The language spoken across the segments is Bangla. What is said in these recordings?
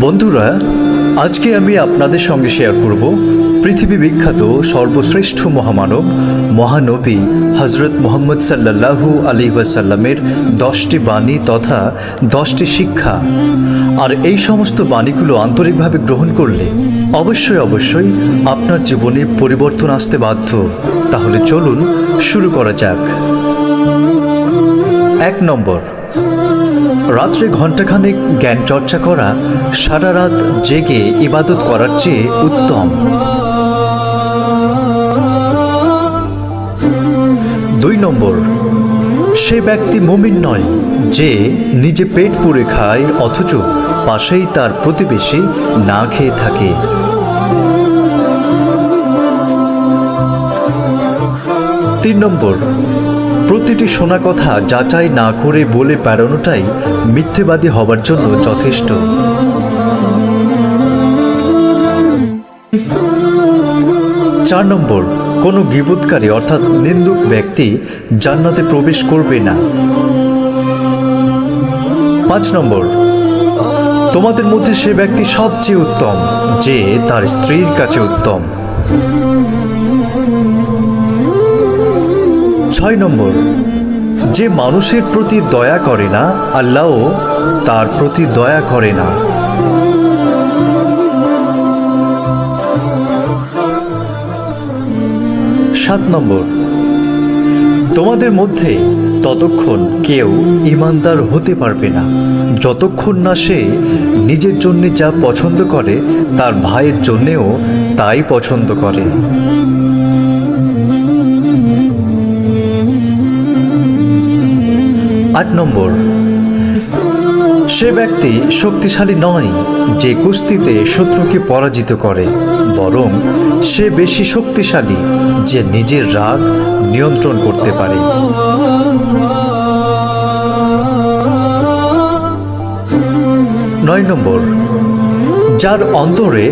বন্ধুরা, আজকে আমি আপনাদের সঙ্গে শেয়ার করব পৃথিবী বিখ্যাত সর্বশ্রেষ্ঠ মহামানব মহানবী হজরত মুহাম্মদ সাল্লাল্লাহু আলাইহি ওয়াসাল্লামের 10টি বাণী তথা 10টি শিক্ষা। আর এই সমস্ত বাণীগুলো আন্তরিকভাবে গ্রহণ করলে অবশ্যই আপনার জীবনে পরিবর্তন আসতে বাধ্য। তাহলে চলুন শুরু করা যাক। 1 নম্বর, রাত্রে ঘণ্টাখানেক জ্ঞান চর্চা করা সারা রাত জেগে ইবাদত করার চেয়ে উত্তম। 2 নম্বর, সে ব্যক্তি মুমিন নয় যে নিজে পেট পুরে খায় অথচ পাশেই তার প্রতিবেশী না খেয়ে থাকে। 3 নম্বর, প্রতিটি শোনা কথা যাচাই না করে বলে বেড়ানোটাই মিথ্যেবাদী হবার জন্য যথেষ্ট। 4 নম্বর, কোনো গীবতকারী অর্থাৎ নিন্দুক ব্যক্তি জান্নাতে প্রবেশ করবে না। 5 নম্বর, তোমাদের মধ্যে সে ব্যক্তি সবচেয়ে উত্তম যে তার স্ত্রীর কাছে উত্তম। 6 নম্বর, যে মানুষের প্রতি দয়া করে না আল্লাহও তার প্রতি দয়া করে না। 7 নম্বর, তোমাদের মধ্যে ততক্ষণ কেউ ঈমানদার হতে পারবে না যতক্ষণ না সে নিজের জন্য যা পছন্দ করে তার ভাইয়ের জন্যেও তাই পছন্দ করে। 8 নম্বর, সে ব্যক্তি শক্তিশালী নয় যে কুস্তিতে শত্রুকে পরাজিত করে, বরং সে বেশি শক্তিশালী যে নিজের রাগ নিয়ন্ত্রণ করতে পারে। 9 নম্বর, যার অন্তরে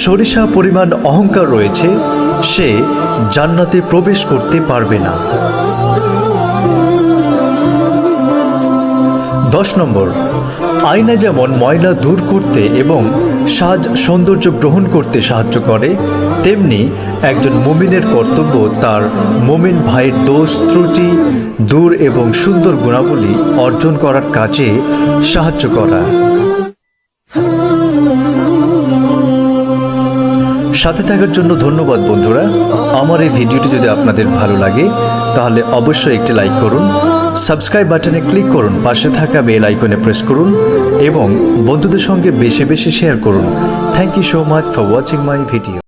সরিষা পরিমাণ অহংকার রয়েছে সে জান্নাতে প্রবেশ করতে পারবে না। 10 নম্বর, আয়না যেমন ময়লা দূর করতে এবং সাজ সৌন্দর্য গ্রহণ করতে সাহায্য করে, তেমনি একজন মুমিনের কর্তব্য তার মুমিন ভাইয়ের দোষ ত্রুটি দূর এবং সুন্দর গুণাবলী অর্জন করার কাজে সাহায্য করা। সাথে থাকার জন্য ধন্যবাদ বন্ধুরা। আমার এই ভিডিওটি যদি আপনাদের ভালো লাগে তাহলে অবশ্যই একটি লাইক করুন, সাবস্ক্রাইব বাটনে ক্লিক করুন, পাশে থাকা বেল আইকনে প্রেস করুন এবং বন্ধুদের সঙ্গে বেশি বেশি শেয়ার করুন। Thank you so much for watching my video.